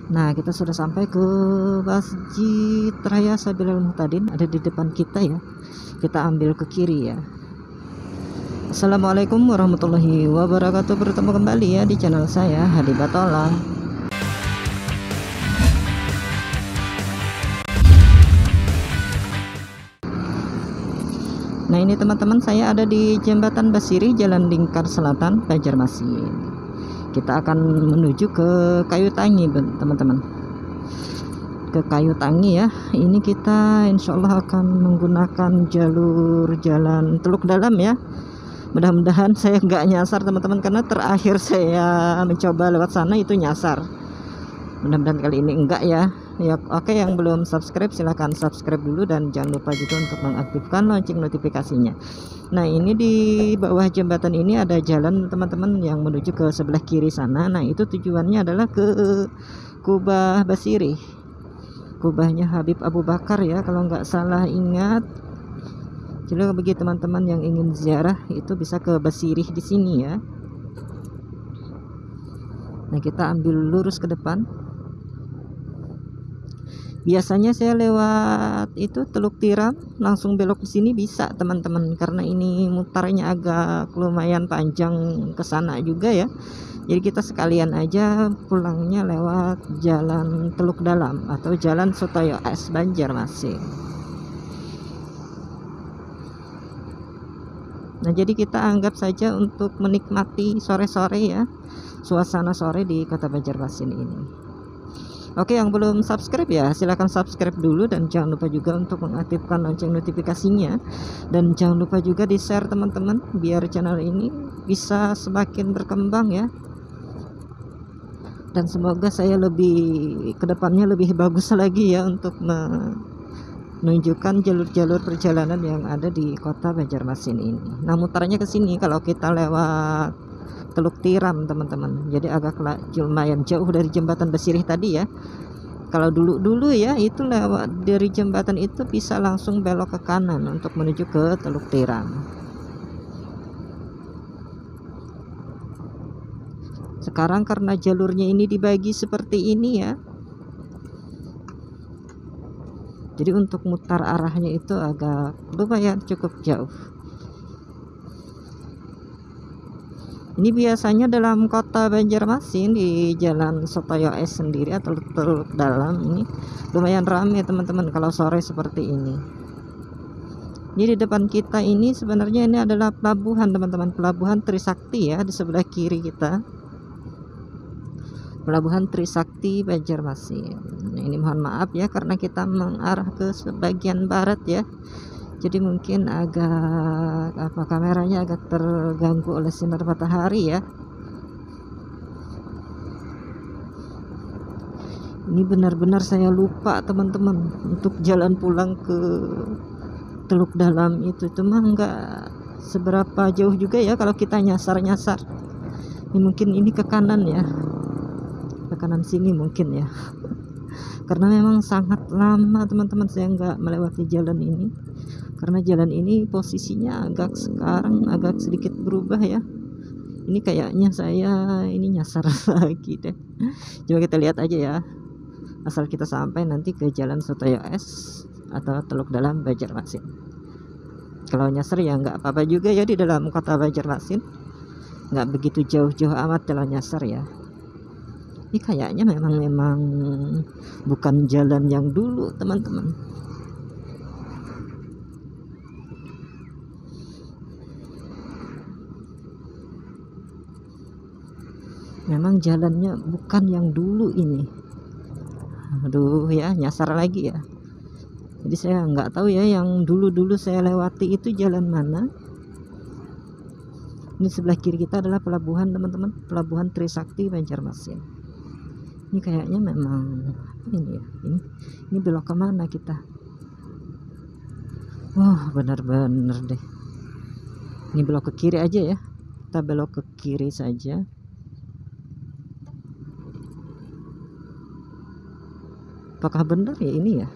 Nah, kita sudah sampai ke Masjid Raya Sabilal Muhtadin, ada di depan kita ya. Kita ambil ke kiri ya. Assalamualaikum warahmatullahi wabarakatuh. Bertemu kembali ya di channel saya Hadi Batola. Nah, ini teman-teman, saya ada di Jembatan Basiri, Jalan Lingkar Selatan, Banjarmasin. Kita akan menuju ke Kayu Tangi, teman-teman. Ke Kayu Tangi ya. Ini kita insya Allah akan menggunakan jalur jalan Teluk Dalam ya. Mudah-mudahan saya nggak nyasar teman-teman, karena terakhir saya mencoba lewat sana itu nyasar. Mudah-mudahan kali ini enggak ya. Ya oke, yang belum subscribe silahkan subscribe dulu, dan jangan lupa juga untuk mengaktifkan lonceng notifikasinya. Nah, ini di bawah jembatan ini ada jalan teman-teman yang menuju ke sebelah kiri sana. Nah, itu tujuannya adalah ke Kubah Basiri, kubahnya Habib Abu Bakar ya, kalau nggak salah ingat. Jadi bagi teman-teman yang ingin ziarah itu bisa ke Basiri di sini ya. Nah, kita ambil lurus ke depan. Biasanya saya lewat itu Teluk Tiram langsung belok ke sini bisa teman-teman, karena ini mutarnya agak lumayan panjang ke sana juga ya. Jadi kita sekalian aja pulangnya lewat jalan Teluk Dalam atau jalan Sutoyo S Banjarmasin. Nah, jadi kita anggap saja untuk menikmati sore-sore ya, suasana sore di Kota Banjarmasin ini. Oke, yang belum subscribe ya silahkan subscribe dulu, dan jangan lupa juga untuk mengaktifkan lonceng notifikasinya, dan jangan lupa juga di share teman-teman biar channel ini bisa semakin berkembang ya. Dan semoga saya lebih kedepannya lebih bagus lagi ya untuk menunjukkan jalur-jalur perjalanan yang ada di Kota Banjarmasin ini. Nah, mutarnya ke sini kalau kita lewat Teluk Tiram teman-teman, jadi agak lumayan jauh dari jembatan Basiri tadi ya. Kalau dulu ya itu lewat dari jembatan itu bisa langsung belok ke kanan untuk menuju ke Teluk Tiram. Sekarang karena jalurnya ini dibagi seperti ini ya, jadi untuk mutar arahnya itu agak lumayan cukup jauh. Ini biasanya dalam Kota Banjarmasin di Jalan Sutoyo S sendiri atau Teluk Dalam ini lumayan ramai teman-teman kalau sore seperti ini. Jadi di depan kita ini sebenarnya ini adalah pelabuhan teman-teman, pelabuhan Trisakti ya, di sebelah kiri kita. Pelabuhan Trisakti Banjarmasin. Nah, ini mohon maaf ya karena kita mengarah ke sebagian barat ya. Jadi mungkin agak kameranya agak terganggu oleh sinar matahari ya. Ini benar-benar saya lupa teman-teman untuk jalan pulang ke Teluk Dalam itu mah nggak seberapa jauh juga ya kalau kita nyasar-nyasar. Ini mungkin ini ke kanan ya, ke kanan sini mungkin ya. Karena memang sangat lama teman-teman saya nggak melewati jalan ini, karena jalan ini posisinya sekarang agak sedikit berubah ya. Ini kayaknya saya ini nyasar lagi deh. Coba kita lihat aja ya, asal kita sampai nanti ke Jalan Sutoyo S atau Teluk Dalam Banjarmasin. Kalau nyasar ya nggak apa-apa juga ya, di dalam Kota Banjarmasin nggak begitu jauh-jauh amat kalau nyasar ya. Ini kayaknya memang bukan jalan yang dulu teman-teman. Memang jalannya bukan yang dulu ini. Aduh ya, nyasar lagi ya. Jadi saya nggak tahu ya yang dulu-dulu saya lewati itu jalan mana. Ini sebelah kiri kita adalah pelabuhan teman-teman, pelabuhan Trisakti Banjarmasin. Ini kayaknya memang apa ini ya, ini belok kemana kita? Wah, benar-benar deh, ini belok ke kiri aja ya, kita belok ke kiri saja. Apakah benar ya ini ya?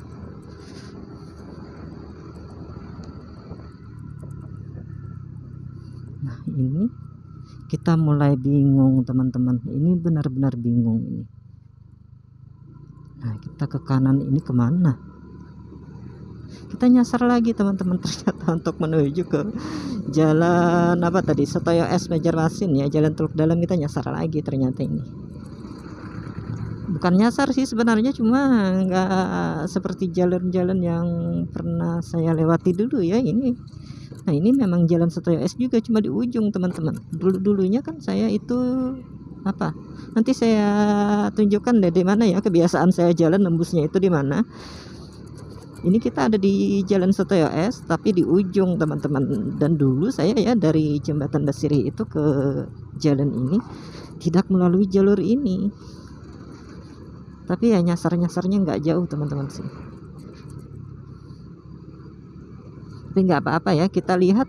Nah, ini kita mulai bingung teman-teman, ini benar-benar bingung ini. Nah, kita ke kanan ini kemana? Kita nyasar lagi teman-teman, ternyata untuk menuju ke jalan apa tadi, Setoyo S Banjarmasin ya, jalan Teluk Dalam. Kita nyasar lagi ternyata ini. Bukan nyasar sih sebenarnya, cuma nggak seperti jalan-jalan yang pernah saya lewati dulu ya ini. Nah, ini memang jalan Setoyo S juga, cuma di ujung teman-teman. Dulunya kan saya itu apa, nanti saya tunjukkan deh di mana ya kebiasaan saya jalan nembusnya itu di mana. Ini kita ada di jalan Setoyo S tapi di ujung teman-teman. Dan dulu saya ya dari Jembatan Basiri itu ke jalan ini tidak melalui jalur ini, tapi ya nyasar-nyasarnya nggak jauh teman-teman sih. Tapi nggak apa-apa ya, kita lihat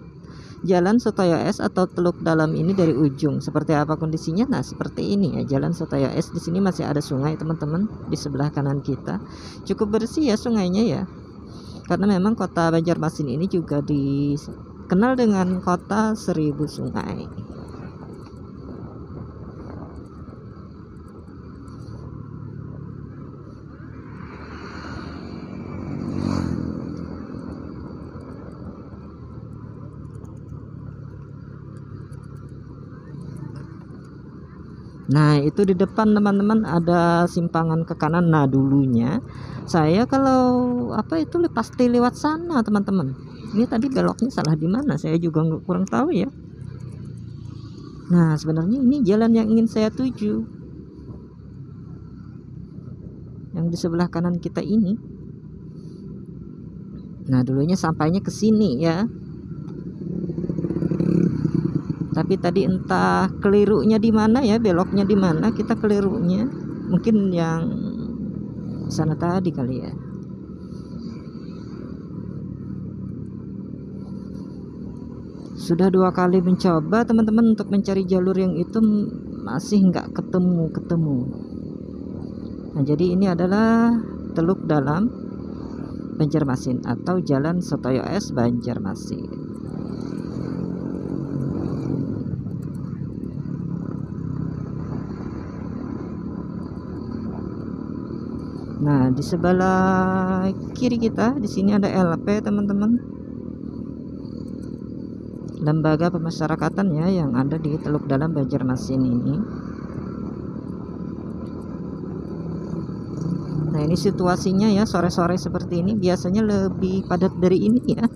jalan Setoyo S atau Teluk Dalam ini dari ujung seperti apa kondisinya. Nah, seperti ini ya jalan Setoyo S. Di sini masih ada sungai teman-teman di sebelah kanan kita. Cukup bersih ya sungainya ya, karena memang kota Banjarmasin ini juga dikenal dengan kota 1000 sungai. Nah, itu di depan teman-teman ada simpangan ke kanan. Nah, dulunya saya kalau apa itu pasti lewat sana teman-teman. Ini tadi beloknya salah di mana, saya juga kurang tahu ya. Nah, sebenarnya ini jalan yang ingin saya tuju, yang di sebelah kanan kita ini. Nah, dulunya sampainya ke sini ya, tapi tadi entah kelirunya di mana ya, beloknya di mana, kita kelirunya mungkin yang sana tadi kali ya. Sudah 2 kali mencoba teman-teman untuk mencari jalur yang itu, masih nggak ketemu. Nah, jadi ini adalah Teluk Dalam Banjarmasin atau jalan Setoyo S Banjarmasin. Nah, di sebelah kiri kita di sini ada LP teman-teman, lembaga pemasyarakatan ya, yang ada di Teluk Dalam Banjarmasin ini. Nah, ini situasinya ya sore-sore seperti ini biasanya lebih padat dari ini ya,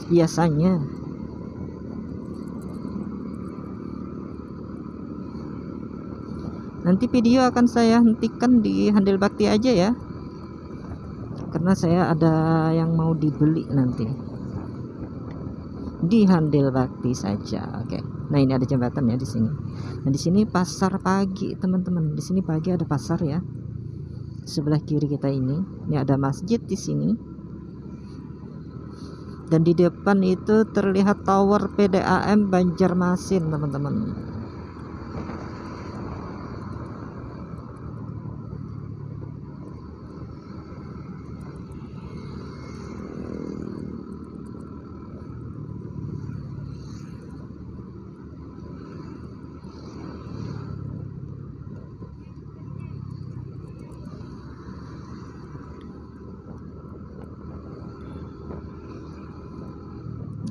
biasanya. Nanti video akan saya hentikan di Handil Bakti aja ya, karena saya ada yang mau dibeli nanti di Handil Bakti saja. Oke. Nah, ini ada jembatan ya di sini. Nah, di sini pasar pagi teman-teman. Di sini pagi ada pasar ya. Sebelah kiri kita ini ada masjid di sini. Dan di depan itu terlihat tower PDAM Banjarmasin teman-teman.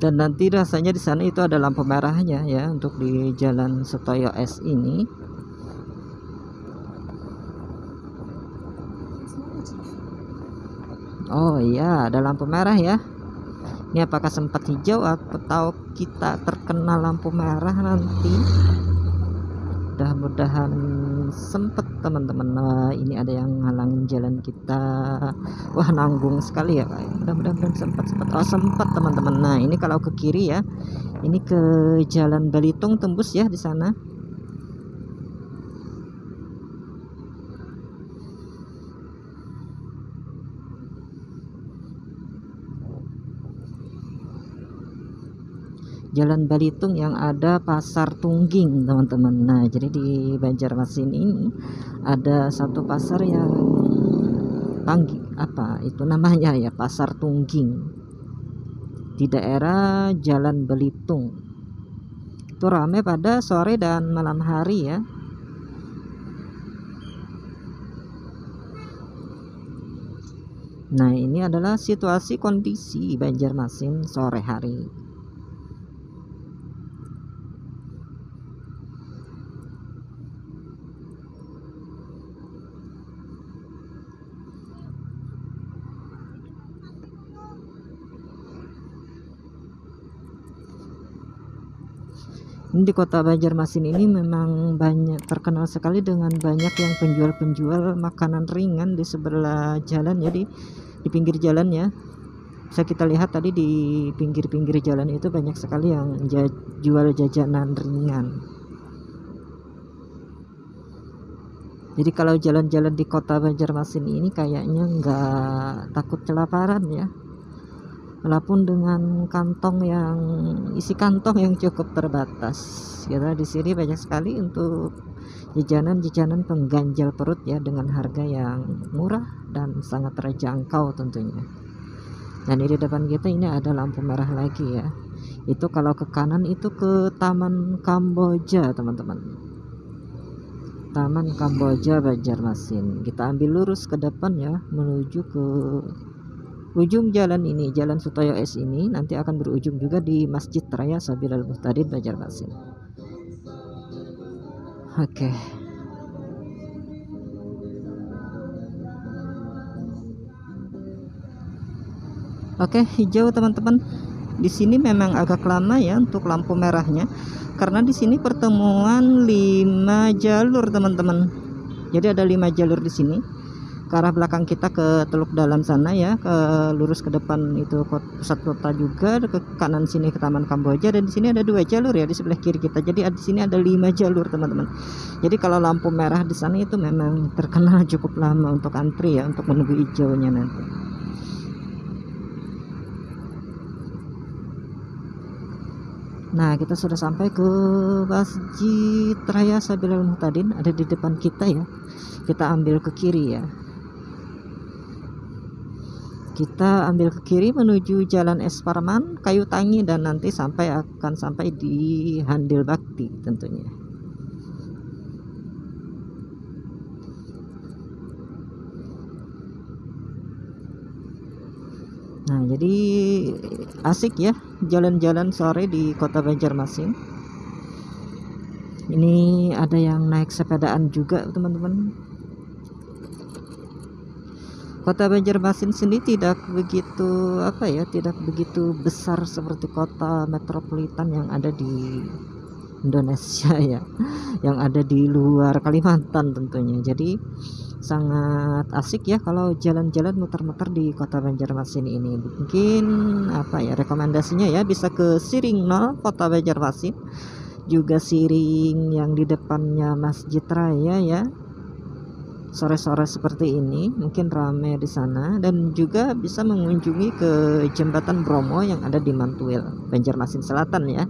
Dan nanti rasanya di sana itu ada lampu merahnya ya untuk di jalan Setoyo S ini. Oh iya, ada lampu merah ya. Ini apakah sempat hijau atau kita terkena lampu merah nanti? Mudah-mudahan sempet teman-teman. Nah, ini ada yang ngalangin jalan kita. Wah, nanggung sekali ya Pak. Mudah-mudahan sempat. Oh, sempat teman-teman. Nah, ini kalau ke kiri ya, ini ke Jalan Balitung tembus ya di sana. Jalan Balitung yang ada Pasar Tungging teman-teman. Nah, jadi di Banjarmasin ini ada satu pasar yang apa itu namanya ya, Pasar Tungging, di daerah Jalan Balitung. Itu ramai pada sore dan malam hari ya. Nah, ini adalah situasi kondisi Banjarmasin sore hari. Di kota Banjarmasin ini memang banyak terkenal sekali dengan banyak yang penjual-penjual makanan ringan di sebelah jalan ya, di pinggir jalan ya. Bisa kita lihat tadi di pinggir-pinggir jalan itu banyak sekali yang jual jajanan ringan. Jadi kalau jalan-jalan di kota Banjarmasin ini kayaknya nggak takut kelaparan ya, walaupun dengan isi kantong yang cukup terbatas. Karena di sini banyak sekali untuk jajanan-jajanan pengganjal perut ya, dengan harga yang murah dan sangat terjangkau tentunya. Dan di depan kita ini ada lampu merah lagi ya. Itu kalau ke kanan itu ke Taman Kamboja teman-teman. Taman Kamboja Banjarmasin. Kita ambil lurus ke depan ya, menuju ke ujung jalan ini, Jalan Sutoyo S ini nanti akan berujung juga di Masjid Raya Sabilal Muhtadin Banjarmasin. Oke. Oke, hijau teman-teman. Di sini memang agak lama ya untuk lampu merahnya, karena di sini pertemuan 5 jalur teman-teman. Jadi ada 5 jalur di sini. Ke arah belakang kita ke Teluk Dalam sana ya, ke lurus ke depan itu pusat kota juga, ke kanan sini ke Taman Kamboja, dan di sini ada 2 jalur ya di sebelah kiri kita. Jadi di sini ada 5 jalur teman-teman. Jadi kalau lampu merah di sana itu memang terkenal cukup lama untuk antri ya, untuk menunggu hijaunya nanti. Nah, kita sudah sampai ke Masjid Raya Sabilal Muhtadin, ada di depan kita ya. Kita ambil ke kiri ya. Kita ambil ke kiri menuju Jalan Es Parman, Kayu Tangi, dan nanti akan sampai di Handil Bakti tentunya. Nah, jadi asik ya jalan-jalan sore di kota Banjarmasin. Ini ada yang naik sepedaan juga teman-teman. Kota Banjarmasin sendiri tidak begitu tidak begitu besar seperti kota metropolitan yang ada di Indonesia ya, yang ada di luar Kalimantan tentunya. Jadi sangat asik ya kalau jalan-jalan muter-muter di kota Banjarmasin ini. Mungkin rekomendasinya ya, bisa ke Siring 0 kota Banjarmasin, juga Siring yang di depannya Masjid Raya ya. Sore-sore seperti ini mungkin ramai di sana, dan juga bisa mengunjungi ke Jembatan Bromo yang ada di Mantuil, Banjarmasin Selatan ya.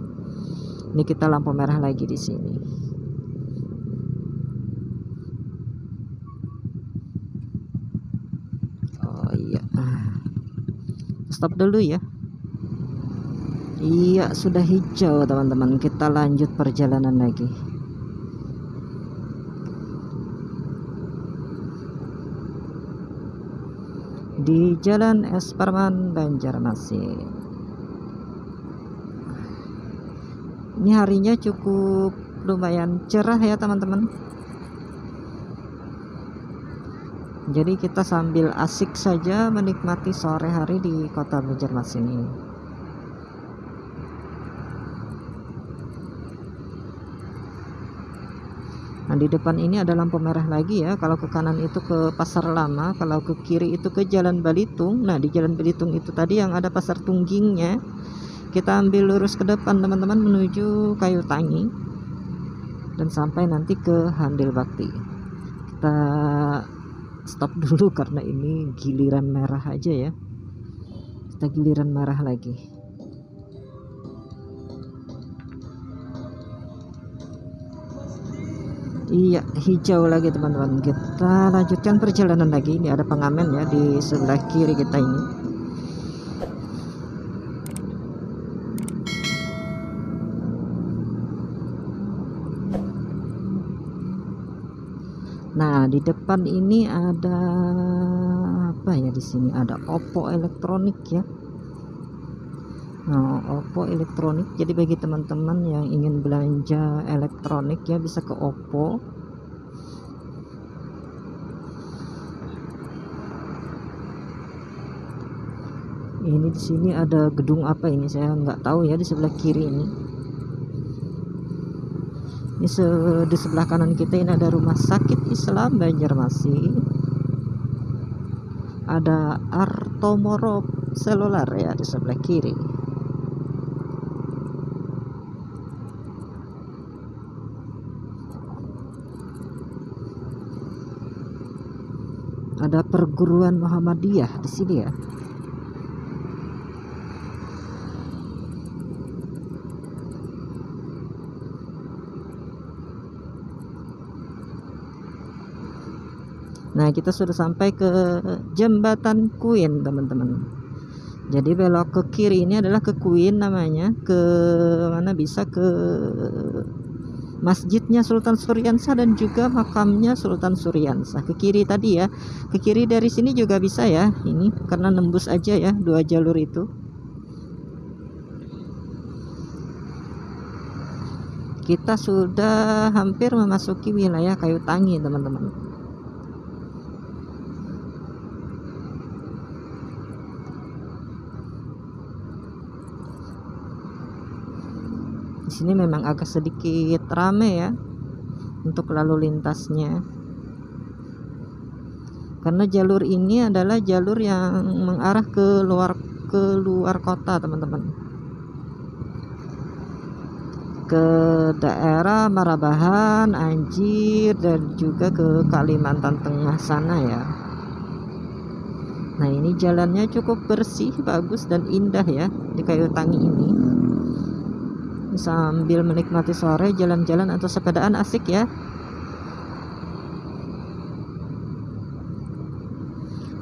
Ini kita lampu merah lagi di sini. Oh iya. Stop dulu ya. Iya, sudah hijau teman-teman. Kita lanjut perjalanan lagi. Di Jalan Es Parman Banjarmasin. Ini harinya cukup lumayan cerah ya teman-teman. Jadi kita sambil asik saja menikmati sore hari di kota Banjarmasin ini. Nah, di depan ini ada lampu merah lagi ya. Kalau ke kanan itu ke Pasar Lama, kalau ke kiri itu ke Jalan Balitung. Nah, di Jalan Balitung itu tadi yang ada Pasar Tunggingnya. Kita ambil lurus ke depan teman-teman menuju Kayu Tangi, dan sampai nanti ke Handil Bakti. Kita stop dulu karena ini giliran merah aja ya. Kita giliran merah lagi. Iya, hijau lagi teman-teman. Kita lanjutkan perjalanan lagi. Ini ada pengamen ya di sebelah kiri kita ini. Nah, di depan ini ada apa ya di sini? Ada Oppo elektronik ya. Nah, Oppo elektronik. Jadi bagi teman-teman yang ingin belanja elektronik ya bisa ke Oppo. Ini di sini ada gedung apa ini? Saya nggak tahu ya, di sebelah kiri ini. Di sebelah kanan kita ini ada Rumah Sakit Islam Banjarmasin. Ada Artomoro Seluler ya di sebelah kiri. Ada perguruan Muhammadiyah di sini ya. Nah, kita sudah sampai ke Jembatan Kuin, teman-teman. Jadi belok ke kiri ini adalah ke Kuin namanya. Ke mana bisa ke masjidnya Sultan Suryansah dan juga makamnya Sultan Suryansah. Ke kiri tadi ya. Ke kiri dari sini juga bisa ya. Ini karena nembus aja ya 2 jalur itu. Kita sudah hampir memasuki wilayah Kayu Tangi, teman-teman. Di sini memang agak sedikit rame ya untuk lalu lintasnya, karena jalur ini adalah jalur yang mengarah ke luar kota, teman-teman, ke daerah Marabahan, Anjir, dan juga ke Kalimantan Tengah sana ya. Nah, ini jalannya cukup bersih, bagus, dan indah ya di Kayu Tangi ini. Sambil menikmati sore, jalan-jalan atau sepedaan asik ya.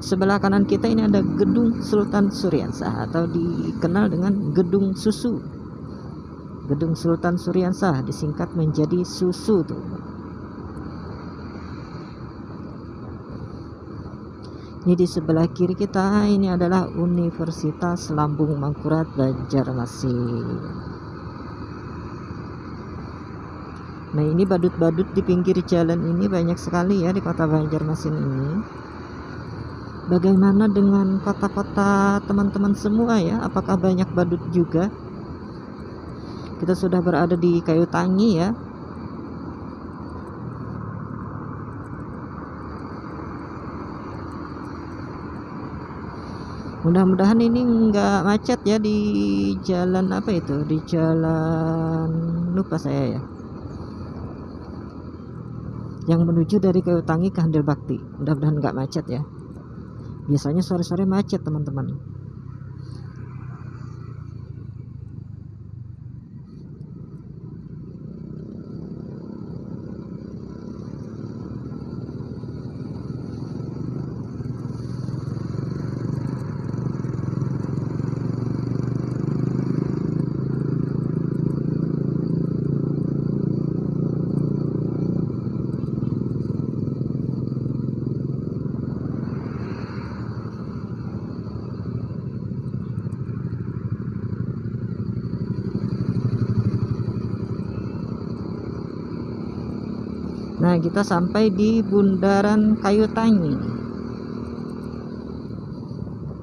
Sebelah kanan kita ini ada Gedung Sultan Suryansah atau dikenal dengan Gedung Susu. Gedung Sultan Suryansah disingkat menjadi Susu tuh. Ini di sebelah kiri kita ini adalah Universitas Lambung Mangkurat Banjarmasin. Nah, ini badut-badut di pinggir jalan ini banyak sekali ya di kota Banjarmasin ini. Bagaimana dengan kota-kota teman-teman semua ya? Apakah banyak badut juga? Kita sudah berada di Kayu Tangi ya. Mudah-mudahan ini nggak macet ya di jalan apa itu? Di jalan lupa saya ya. Yang menuju dari Kayu Tangi ke Handil Bakti. Mudah-mudahan nggak macet ya. Biasanya sore-sore macet, teman-teman. Nah, kita sampai di Bundaran Kayu Tangi.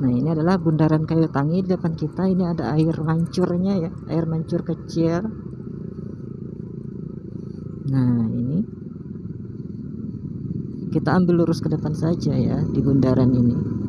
Nah, ini adalah Bundaran Kayu Tangi. Di depan kita ini ada air mancurnya ya, air mancur kecil. Nah, ini kita ambil lurus ke depan saja ya di bundaran ini.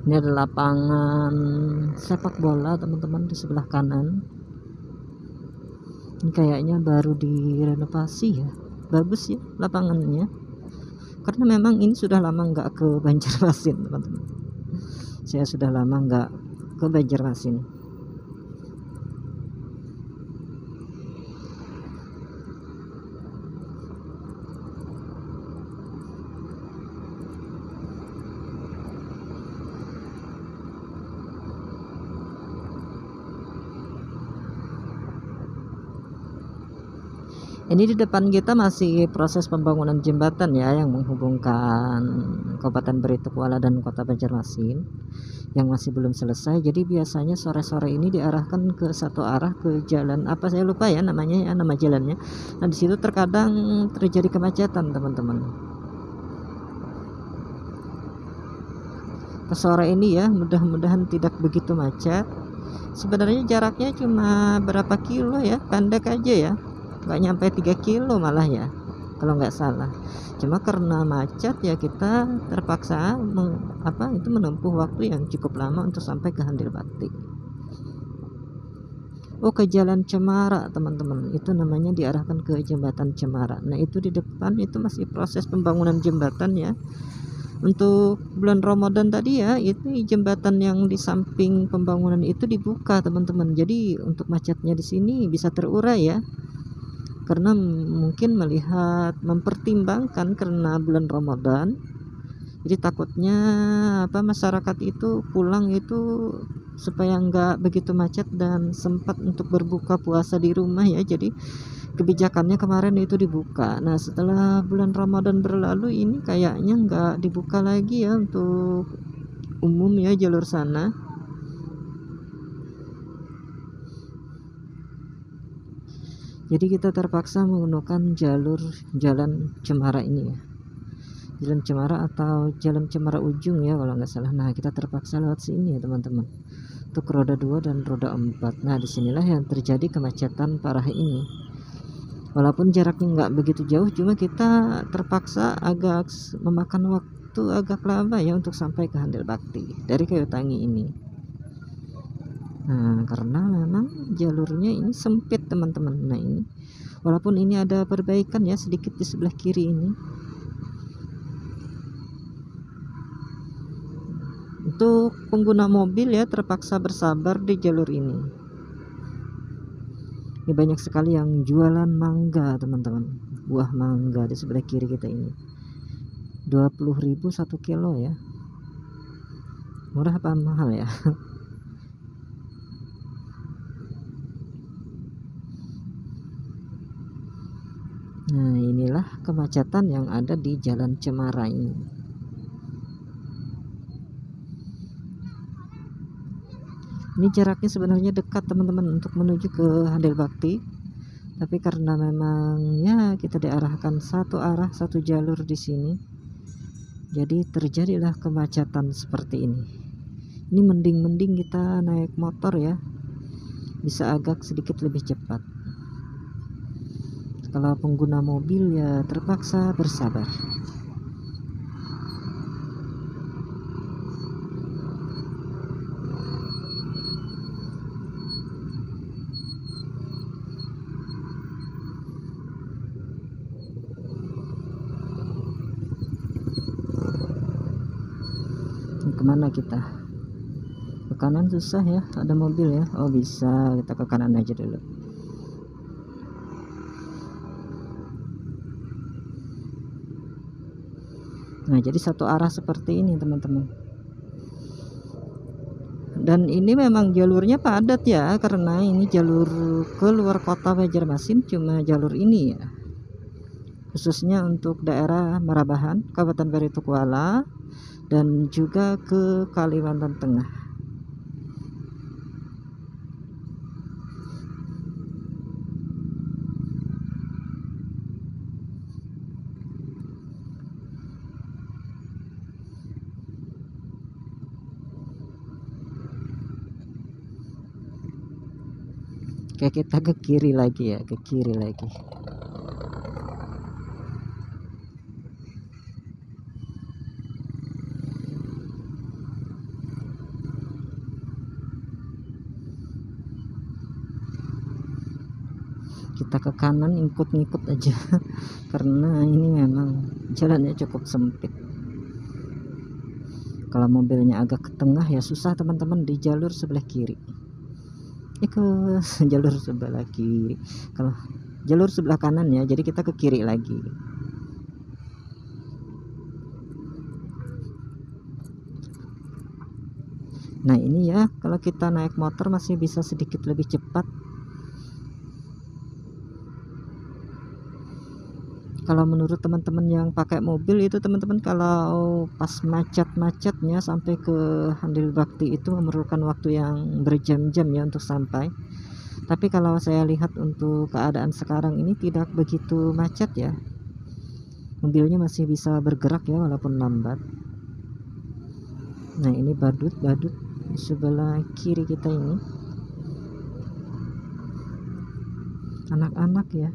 Ini adalah lapangan sepak bola, teman-teman, di sebelah kanan. Ini kayaknya baru direnovasi ya. Bagus ya lapangannya. Karena memang ini sudah lama nggak ke Banjarmasin, teman-teman. Saya sudah lama nggak ke Banjarmasin. Ini di depan kita masih proses pembangunan jembatan ya, yang menghubungkan Kabupaten Beritukuala dan Kota Banjarmasin, yang masih belum selesai. Jadi biasanya sore-sore ini diarahkan ke satu arah, ke jalan apa saya lupa ya namanya ya, nama jalannya. Nah di situ terkadang terjadi kemacetan teman-teman. Ke sore ini ya, mudah-mudahan tidak begitu macet. Sebenarnya jaraknya cuma berapa kilo ya, pendek aja ya, nggak nyampe 3 kilo malah ya kalau nggak salah. Cuma karena macet ya kita terpaksa menempuh waktu yang cukup lama untuk sampai ke Handil Bakti. Oh, ke Jalan Cemara teman-teman, itu namanya, diarahkan ke Jembatan Cemara. Nah itu di depan itu masih proses pembangunan jembatan ya. Untuk bulan Ramadan tadi ya, itu jembatan yang di samping pembangunan itu dibuka teman-teman. Jadi untuk macetnya di sini bisa terurai ya, karena mungkin mempertimbangkan karena bulan Ramadan. Jadi takutnya masyarakat itu pulang itu supaya nggak begitu macet dan sempat untuk berbuka puasa di rumah ya. Jadi kebijakannya kemarin itu dibuka. Nah setelah bulan Ramadan berlalu ini kayaknya nggak dibuka lagi ya untuk umum ya jalur sana. Jadi kita terpaksa menggunakan jalan Cemara ini ya, Jalan Cemara atau Jalan Cemara Ujung ya kalau nggak salah. Nah kita terpaksa lewat sini ya teman-teman, untuk roda 2 dan roda 4. Nah disinilah yang terjadi kemacetan parah ini. Walaupun jaraknya nggak begitu jauh, cuma kita terpaksa agak memakan waktu agak lama ya untuk sampai ke Handil Bakti dari Kayu Tangi ini. Nah karena memang jalurnya ini sempit teman-teman. Nah ini walaupun ini ada perbaikan ya sedikit di sebelah kiri ini. Untuk pengguna mobil ya terpaksa bersabar di jalur ini. Ini banyak sekali yang jualan mangga teman-teman, buah mangga di sebelah kiri kita ini. 20.000 1 kilo ya, murah apa mahal ya? Nah inilah kemacetan yang ada di Jalan Cemara ini. Ini jaraknya sebenarnya dekat teman-teman untuk menuju ke Handil Bakti, tapi karena memang ya kita diarahkan satu arah satu jalur di sini, jadi terjadilah kemacetan seperti ini. Ini mending kita naik motor ya, bisa agak sedikit lebih cepat. Kalau pengguna mobil ya terpaksa bersabar. Kemana kita? Ke kanan susah ya, ada mobil ya. Oh bisa, kita ke kanan aja dulu. Nah jadi satu arah seperti ini teman-teman. Dan ini memang jalurnya padat ya, karena ini jalur ke luar kota Banjarmasin cuma jalur ini ya, khususnya untuk daerah Marabahan, Kabupaten Beritukuala, dan juga ke Kalimantan Tengah. Kayak kita ke kiri lagi ya, ke kiri lagi. Kita ke kanan ngikut-ngikut aja karena ini memang jalannya cukup sempit. Kalau mobilnya agak ke tengah ya susah teman-teman, di jalur sebelah kiri. Ke jalur sebelah kiri, kalau jalur sebelah kanan ya, jadi kita ke kiri lagi. Nah ini ya, kalau kita naik motor masih bisa sedikit lebih cepat. Kalau menurut teman-teman yang pakai mobil itu teman-teman, kalau pas macet-macetnya sampai ke Handil Bakti itu memerlukan waktu yang berjam-jam ya untuk sampai. Tapi kalau saya lihat untuk keadaan sekarang ini tidak begitu macet ya, mobilnya masih bisa bergerak ya walaupun lambat. Nah ini badut di sebelah kiri kita ini, anak-anak ya,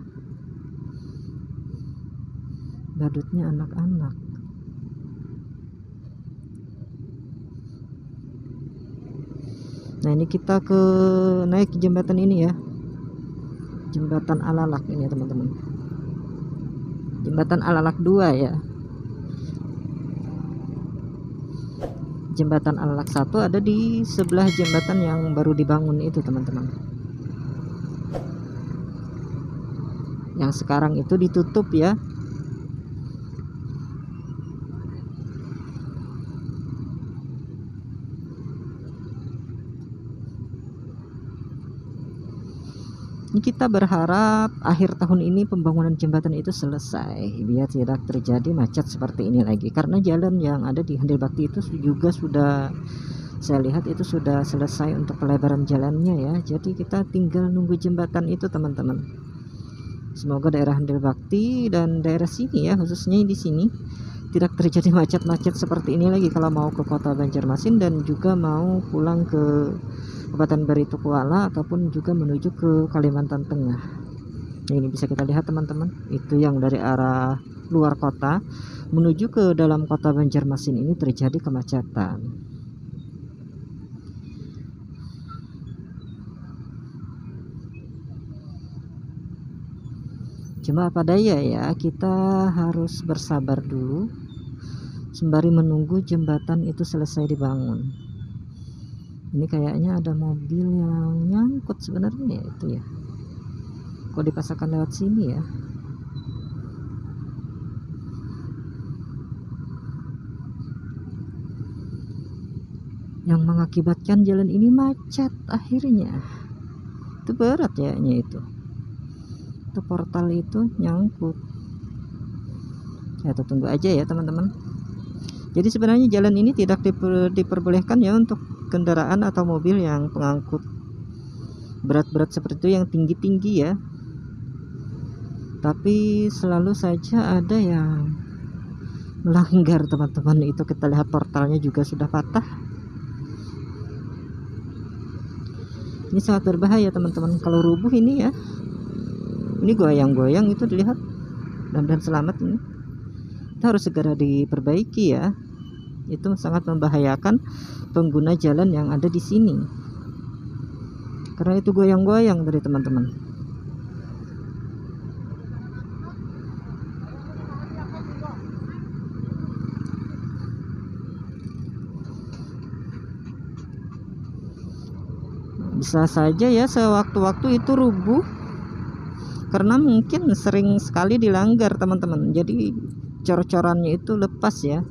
badutnya anak-anak. Nah ini kita naik jembatan ini ya, jembatan Alalak ini ya teman-teman, jembatan Alalak 2 ya. Jembatan Alalak 1 ada di sebelah jembatan yang baru dibangun itu teman-teman, yang sekarang itu ditutup ya. Ini kita berharap akhir tahun ini pembangunan jembatan itu selesai biar tidak terjadi macet seperti ini lagi, karena jalan yang ada di Handil Bakti itu juga sudah, saya lihat itu sudah selesai untuk pelebaran jalannya ya. Jadi kita tinggal nunggu jembatan itu teman-teman. Semoga daerah Handil Bakti dan daerah sini ya, khususnya di sini, tidak terjadi macet-macet seperti ini lagi kalau mau ke kota Banjarmasin dan juga mau pulang ke Kabupaten Barito Kuala ataupun juga menuju ke Kalimantan Tengah. Nah, ini bisa kita lihat teman-teman, itu yang dari arah luar kota menuju ke dalam kota Banjarmasin ini terjadi kemacetan. Cuma apa daya ya, kita harus bersabar dulu sembari menunggu jembatan itu selesai dibangun. Ini kayaknya ada mobil yang nyangkut sebenarnya ya, itu ya, kok dipasangkan lewat sini ya. Yang mengakibatkan jalan ini macet akhirnya, itu berat ya itu portal itu nyangkut ya. Tunggu aja ya teman-teman. Jadi sebenarnya jalan ini tidak diperbolehkan ya untuk kendaraan atau mobil yang pengangkut berat-berat seperti itu, yang tinggi-tinggi ya. Tapi selalu saja ada yang melanggar teman-teman. Itu kita lihat portalnya juga sudah patah. Ini sangat berbahaya teman-teman kalau rubuh ini ya. Ini goyang-goyang itu dilihat, dan selamat ini. Itu harus segera diperbaiki ya. Itu sangat membahayakan pengguna jalan yang ada di sini, karena itu goyang-goyang dari teman-teman. Bisa saja ya sewaktu-waktu itu rubuh karena mungkin sering sekali dilanggar teman-teman, jadi cor-corannya itu lepas ya.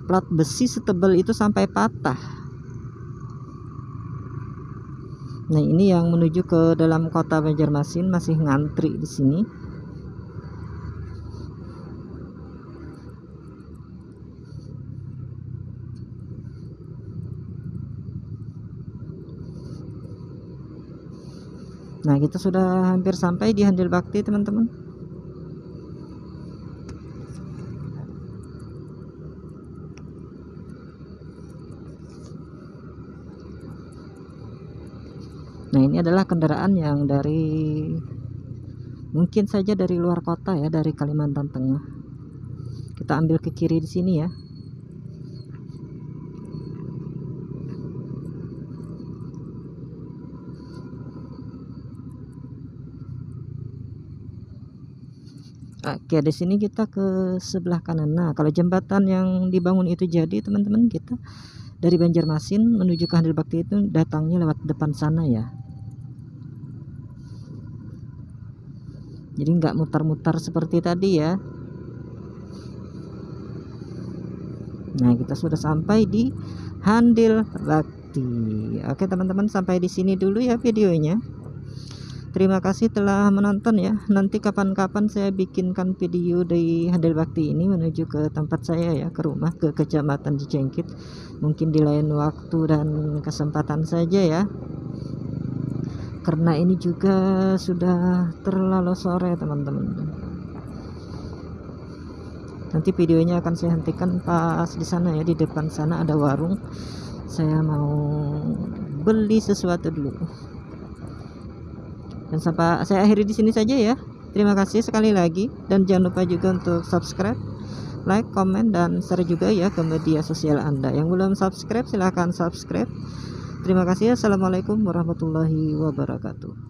Plat besi setebal itu sampai patah. Nah ini yang menuju ke dalam kota Banjarmasin masih ngantri di sini. Nah kita sudah hampir sampai di Handil Bakti teman-teman. Nah ini adalah kendaraan yang mungkin saja dari luar kota ya, dari Kalimantan Tengah. Kita ambil ke kiri di sini ya. Oke, di sini kita ke sebelah kanan. Nah kalau jembatan yang dibangun itu jadi teman-teman, kita dari Banjarmasin menuju ke Handil Bakti itu datangnya lewat depan sana ya. Jadi nggak mutar-mutar seperti tadi ya. Nah kita sudah sampai di Handil Bakti. Oke teman-teman, sampai di sini dulu ya videonya. Terima kasih telah menonton ya. Nanti kapan-kapan saya bikinkan video dari Handel Bakti ini menuju ke tempat saya ya, ke rumah, ke Kecamatan Cijengkit. Mungkin di lain waktu dan kesempatan saja ya. Karena ini juga sudah terlalu sore teman-teman. Nanti videonya akan saya hentikan pas di sana ya, di depan sana ada warung. Saya mau beli sesuatu dulu. Dan sampai saya akhiri di sini saja ya. Terima kasih sekali lagi dan jangan lupa juga untuk subscribe, like, komen dan share juga ya ke media sosial Anda. Yang belum subscribe silahkan subscribe. Terima kasih. Assalamualaikum warahmatullahi wabarakatuh.